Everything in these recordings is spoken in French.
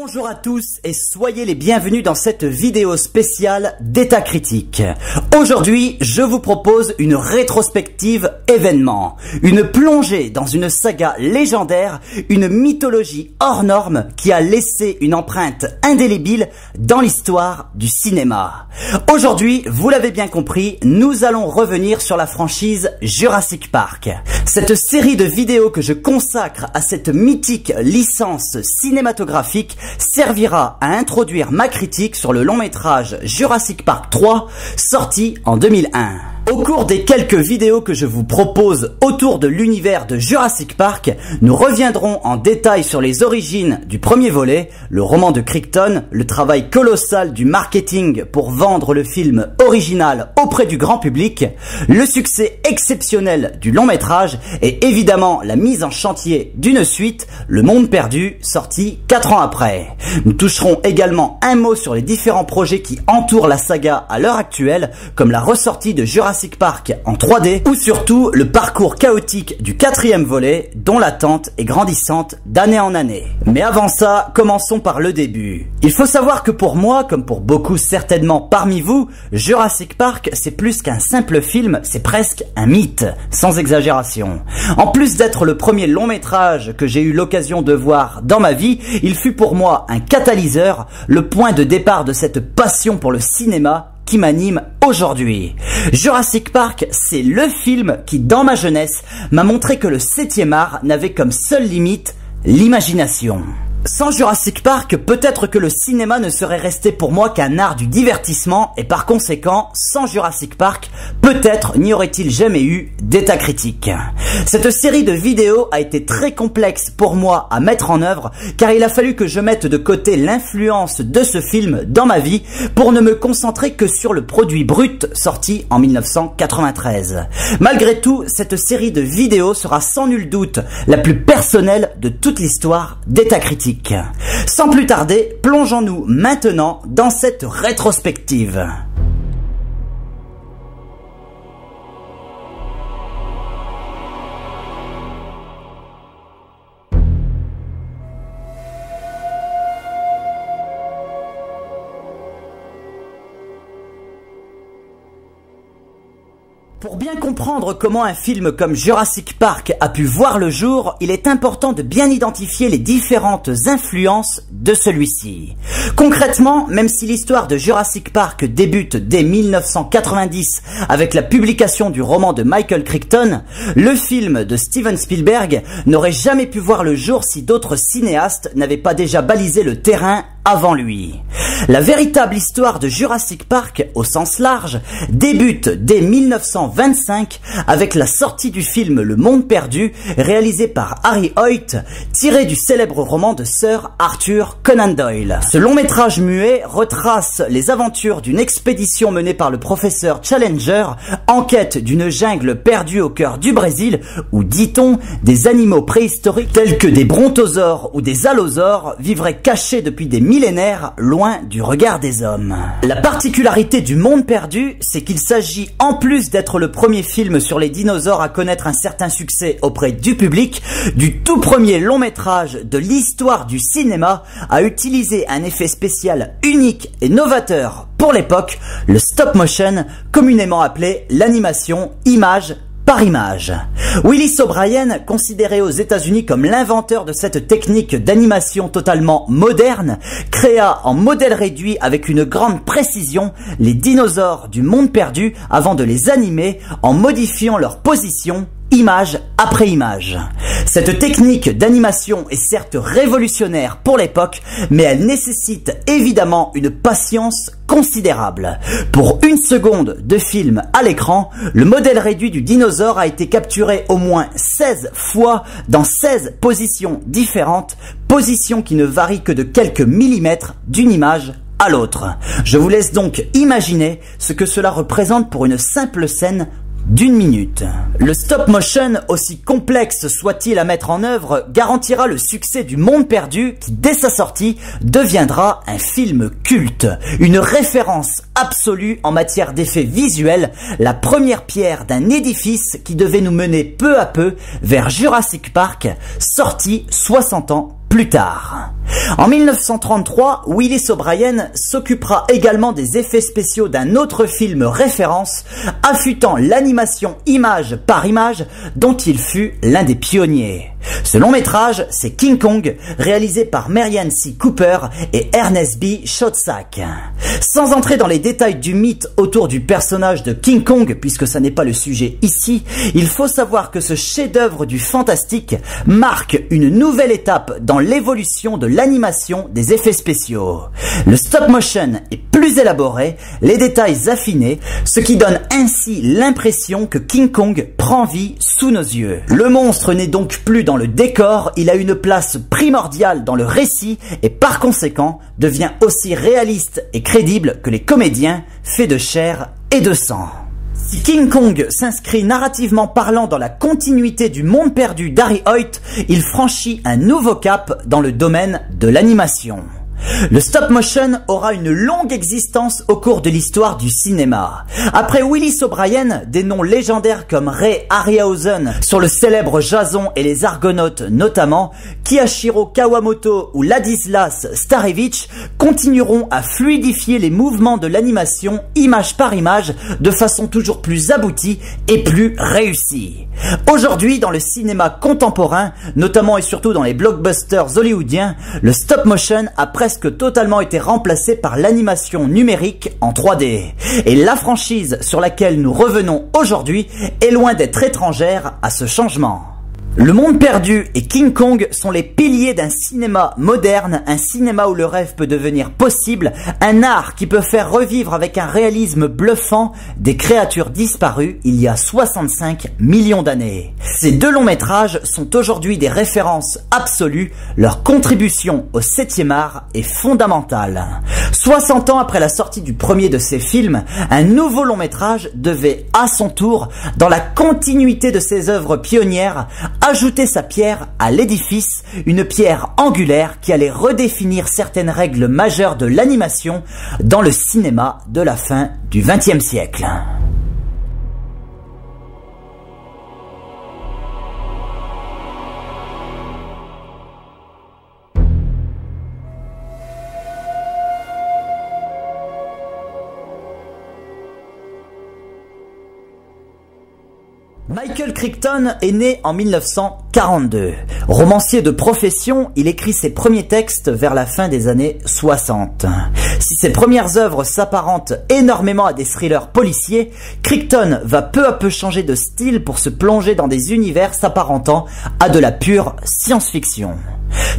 Bonjour à tous et soyez les bienvenus dans cette vidéo spéciale d'État Critique. Aujourd'hui, je vous propose une rétrospective événement, une plongée dans une saga légendaire, une mythologie hors norme qui a laissé une empreinte indélébile dans l'histoire du cinéma. Aujourd'hui, vous l'avez bien compris, nous allons revenir sur la franchise Jurassic Park. Cette série de vidéos que je consacre à cette mythique licence cinématographique servira à introduire ma critique sur le long métrage Jurassic Park 3, sorti en 2001. Au cours des quelques vidéos que je vous propose autour de l'univers de Jurassic Park, nous reviendrons en détail sur les origines du premier volet, le roman de Crichton, le travail colossal du marketing pour vendre le film original auprès du grand public, le succès exceptionnel du long métrage et évidemment la mise en chantier d'une suite, Le Monde Perdu, sorti 4 ans après. Nous toucherons également un mot sur les différents projets qui entourent la saga à l'heure actuelle, comme la ressortie de Jurassic Park en 3D ou surtout le parcours chaotique du 4e volet dont l'attente est grandissante d'année en année. Mais avant ça, commençons par le début. Il faut savoir que pour moi, comme pour beaucoup certainement parmi vous, Jurassic Park c'est plus qu'un simple film, c'est presque un mythe, sans exagération. En plus d'être le premier long métrage que j'ai eu l'occasion de voir dans ma vie, il fut pour moi un catalyseur, le point de départ de cette passion pour le cinéma qui m'anime aujourd'hui. Jurassic Park, c'est le film qui, dans ma jeunesse, m'a montré que le 7e art n'avait comme seule limite l'imagination. Sans Jurassic Park, peut-être que le cinéma ne serait resté pour moi qu'un art du divertissement et par conséquent, sans Jurassic Park, peut-être n'y aurait-il jamais eu d'État Critique. Cette série de vidéos a été très complexe pour moi à mettre en œuvre car il a fallu que je mette de côté l'influence de ce film dans ma vie pour ne me concentrer que sur le produit brut sorti en 1993. Malgré tout, cette série de vidéos sera sans nul doute la plus personnelle de toute l'histoire d'État Critique. Sans plus tarder, plongeons-nous maintenant dans cette rétrospective. Pour bien comprendre comment un film comme Jurassic Park a pu voir le jour, il est important de bien identifier les différentes influences de celui-ci. Concrètement, même si l'histoire de Jurassic Park débute dès 1990 avec la publication du roman de Michael Crichton, le film de Steven Spielberg n'aurait jamais pu voir le jour si d'autres cinéastes n'avaient pas déjà balisé le terrain avant lui. La véritable histoire de Jurassic Park, au sens large, débute dès 1925 avec la sortie du film Le Monde Perdu, réalisé par Harry Hoyt, tiré du célèbre roman de Sir Arthur Conan Doyle. Ce long métrage muet retrace les aventures d'une expédition menée par le professeur Challenger en quête d'une jungle perdue au cœur du Brésil où, dit-on, des animaux préhistoriques tels que des brontosaures ou des allosaures vivraient cachés depuis des millénaires loin du regard des hommes. La particularité du Monde Perdu, c'est qu'il s'agit, en plus d'être le premier film sur les dinosaures à connaître un certain succès auprès du public, du tout premier long métrage de l'histoire du cinéma à utiliser un effet spécial unique et novateur pour l'époque, le stop motion, communément appelé l'animation image par image. Willis O'Brien, considéré aux États-Unis comme l'inventeur de cette technique d'animation totalement moderne, créa en modèle réduit avec une grande précision les dinosaures du Monde Perdu avant de les animer en modifiant leur position image après image. Cette technique d'animation est certes révolutionnaire pour l'époque, mais elle nécessite évidemment une patience considérable. Pour 1 seconde de film à l'écran, le modèle réduit du dinosaure a été capturé au moins 16 fois dans 16 positions différentes, positions qui ne varient que de quelques millimètres d'une image à l'autre. Je vous laisse donc imaginer ce que cela représente pour une simple scène d'1 minute. Le stop motion, aussi complexe soit-il à mettre en œuvre, garantira le succès du Monde Perdu qui, dès sa sortie, deviendra un film culte, une référence absolue en matière d'effets visuels, la première pierre d'un édifice qui devait nous mener peu à peu vers Jurassic Park, sorti 60 ans plus tard. En 1933, Willis O'Brien s'occupera également des effets spéciaux d'un autre film référence, affûtant l'animation image par image dont il fut l'un des pionniers. Ce long métrage, c'est King Kong, réalisé par Merian C. Cooper et Ernest B. Schoedsack. Sans entrer dans les détails du mythe autour du personnage de King Kong, puisque ça n'est pas le sujet ici, il faut savoir que ce chef-d'œuvre du fantastique marque une nouvelle étape dans l'évolution de l'animation des effets spéciaux. Le stop motion est plus élaboré, les détails affinés, ce qui donne ainsi l'impression que King Kong prend vie sous nos yeux. Le monstre n'est donc plus dans le décor, il a une place primordiale dans le récit et par conséquent devient aussi réaliste et crédible que les comédiens faits de chair et de sang. Si King Kong s'inscrit narrativement parlant dans la continuité du monde perdu d'Harry Hoyt, il franchit un nouveau cap dans le domaine de l'animation. Le stop motion aura une longue existence au cours de l'histoire du cinéma. Après Willis O'Brien, des noms légendaires comme Ray Harryhausen sur le célèbre Jason et les Argonautes notamment, Kiyashiro Kawamoto ou Ladislas Starevich continueront à fluidifier les mouvements de l'animation image par image de façon toujours plus aboutie et plus réussie. Aujourd'hui, dans le cinéma contemporain, notamment et surtout dans les blockbusters hollywoodiens, le stop motion a presque totalement été remplacé par l'animation numérique en 3D. Et la franchise sur laquelle nous revenons aujourd'hui est loin d'être étrangère à ce changement. Le Monde Perdu et King Kong sont les piliers d'un cinéma moderne, un cinéma où le rêve peut devenir possible, un art qui peut faire revivre avec un réalisme bluffant des créatures disparues il y a 65 millions d'années. Ces deux longs métrages sont aujourd'hui des références absolues, leur contribution au 7e art est fondamentale. 60 ans après la sortie du premier de ces films, un nouveau long métrage devait à son tour, dans la continuité de ses œuvres pionnières, ajouter sa pierre à l'édifice, une pierre angulaire qui allait redéfinir certaines règles majeures de l'animation dans le cinéma de la fin du XXe siècle. Michael Crichton est né en 1942. Romancier de profession, il écrit ses premiers textes vers la fin des années 60. Si ses premières œuvres s'apparentent énormément à des thrillers policiers, Crichton va peu à peu changer de style pour se plonger dans des univers s'apparentant à de la pure science-fiction.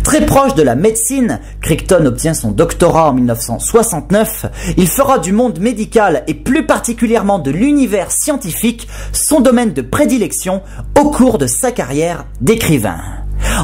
Très proche de la médecine, Crichton obtient son doctorat en 1969. Il fera du monde médical et plus particulièrement de l'univers scientifique son domaine de prédilection au cours de sa carrière d'écrivain.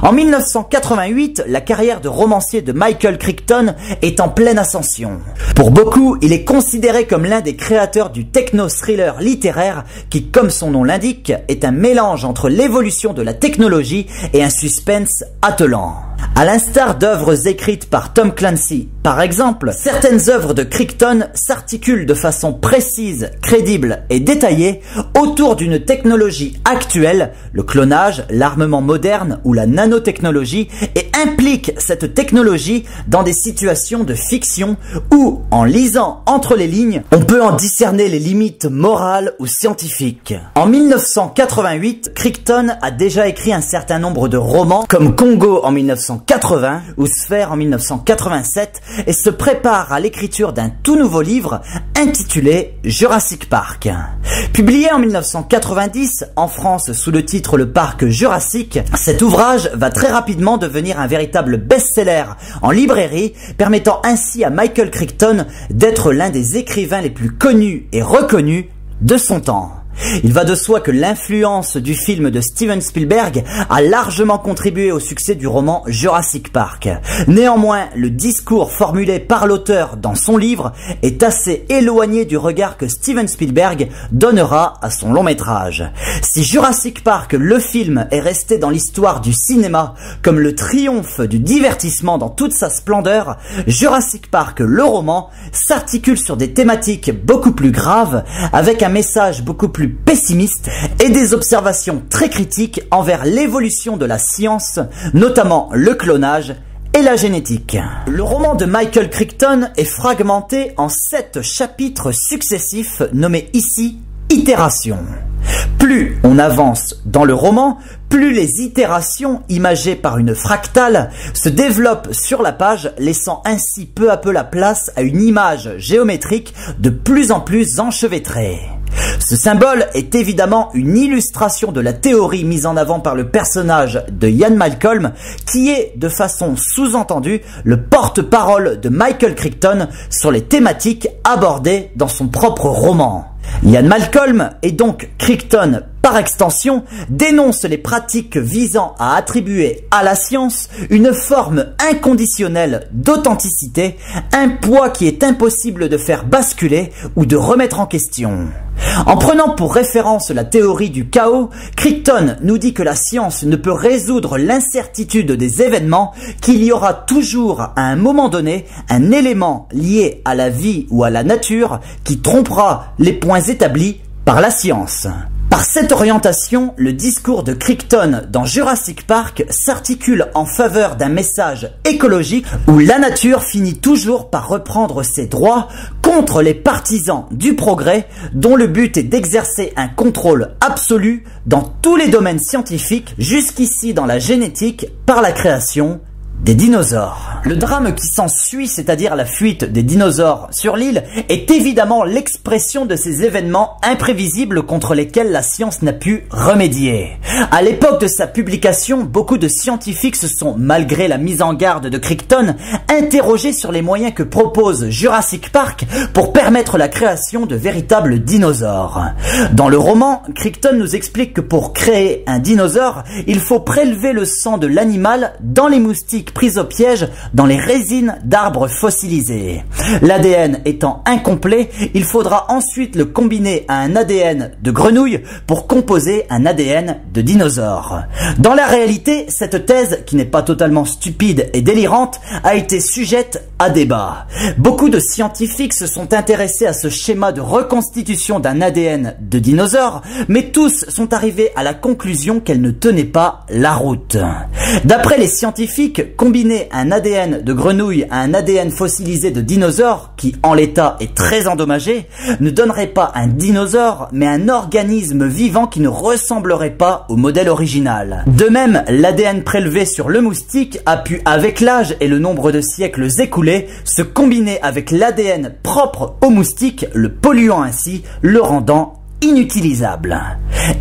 En 1988, la carrière de romancier de Michael Crichton est en pleine ascension. Pour beaucoup, il est considéré comme l'un des créateurs du techno-thriller littéraire qui, comme son nom l'indique, est un mélange entre l'évolution de la technologie et un suspense attelant. À l'instar d'œuvres écrites par Tom Clancy, par exemple, certaines œuvres de Crichton s'articulent de façon précise, crédible et détaillée autour d'une technologie actuelle, le clonage, l'armement moderne ou la nanotechnologie, et impliquent cette technologie dans des situations de fiction où, en lisant entre les lignes, on peut en discerner les limites morales ou scientifiques. En 1988, Crichton a déjà écrit un certain nombre de romans, comme Congo en 1980 ou Sphère en 1987, et se prépare à l'écriture d'un tout nouveau livre intitulé Jurassic Park. Publié en 1990 en France sous le titre Le Parc Jurassique, cet ouvrage va très rapidement devenir un véritable best-seller en librairie, permettant ainsi à Michael Crichton d'être l'un des écrivains les plus connus et reconnus de son temps. Il va de soi que l'influence du film de Steven Spielberg a largement contribué au succès du roman Jurassic Park. Néanmoins, le discours formulé par l'auteur dans son livre est assez éloigné du regard que Steven Spielberg donnera à son long métrage. Si Jurassic Park, le film, est resté dans l'histoire du cinéma comme le triomphe du divertissement dans toute sa splendeur, Jurassic Park, le roman, s'articule sur des thématiques beaucoup plus graves, avec un message beaucoup plus plus pessimiste et des observations très critiques envers l'évolution de la science, notamment le clonage et la génétique. Le roman de Michael Crichton est fragmenté en 7 chapitres successifs nommés ici itérations. Plus on avance dans le roman, plus les itérations imagées par une fractale se développent sur la page, laissant ainsi peu à peu la place à une image géométrique de plus en plus enchevêtrée. Ce symbole est évidemment une illustration de la théorie mise en avant par le personnage de Ian Malcolm, qui est, de façon sous-entendue, le porte-parole de Michael Crichton sur les thématiques abordées dans son propre roman. Ian Malcolm, et donc Crichton par extension, dénonce les pratiques visant à attribuer à la science une forme inconditionnelle d'authenticité, un poids qui est impossible de faire basculer ou de remettre en question. En prenant pour référence la théorie du chaos, Crichton nous dit que la science ne peut résoudre l'incertitude des événements, qu'il y aura toujours à un moment donné un élément lié à la vie ou à la nature qui trompera les points établis par la science. Par cette orientation, le discours de Crichton dans Jurassic Park s'articule en faveur d'un message écologique où la nature finit toujours par reprendre ses droits contre les partisans du progrès dont le but est d'exercer un contrôle absolu dans tous les domaines scientifiques, jusqu'ici dans la génétique par la création des dinosaures. Le drame qui s'ensuit, c'est-à-dire la fuite des dinosaures sur l'île, est évidemment l'expression de ces événements imprévisibles contre lesquels la science n'a pu remédier. À l'époque de sa publication, beaucoup de scientifiques se sont, malgré la mise en garde de Crichton, interrogés sur les moyens que propose Jurassic Park pour permettre la création de véritables dinosaures. Dans le roman, Crichton nous explique que pour créer un dinosaure, il faut prélever le sang de l'animal dans les moustiques prises au piège dans les résines d'arbres fossilisés. L'ADN étant incomplet, il faudra ensuite le combiner à un ADN de grenouille pour composer un ADN de dinosaure. Dans la réalité, cette thèse, qui n'est pas totalement stupide et délirante, a été sujette à débat. Beaucoup de scientifiques se sont intéressés à ce schéma de reconstitution d'un ADN de dinosaure, mais tous sont arrivés à la conclusion qu'elle ne tenait pas la route. D'après les scientifiques, combiner un ADN de grenouille à un ADN fossilisé de dinosaure, qui en l'état est très endommagé, ne donnerait pas un dinosaure, mais un organisme vivant qui ne ressemblerait pas au modèle original. De même, l'ADN prélevé sur le moustique a pu, avec l'âge et le nombre de siècles écoulés, se combiner avec l'ADN propre au moustique, le polluant ainsi, le rendant inutilisable.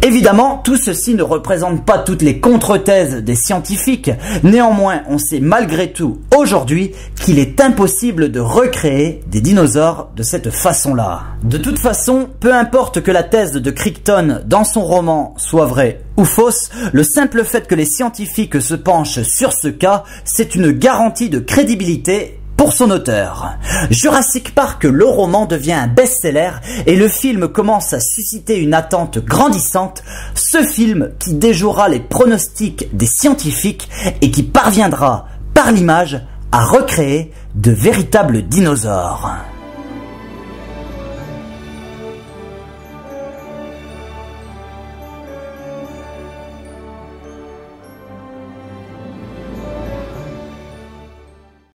Évidemment, tout ceci ne représente pas toutes les contre-thèses des scientifiques. Néanmoins, on sait malgré tout aujourd'hui qu'il est impossible de recréer des dinosaures de cette façon-là. De toute façon, peu importe que la thèse de Crichton dans son roman soit vraie ou fausse, le simple fait que les scientifiques se penchent sur ce cas, c'est une garantie de crédibilité pour son auteur. Jurassic Park, le roman, devient un best-seller et le film commence à susciter une attente grandissante. Ce film qui déjouera les pronostics des scientifiques et qui parviendra, par l'image, à recréer de véritables dinosaures.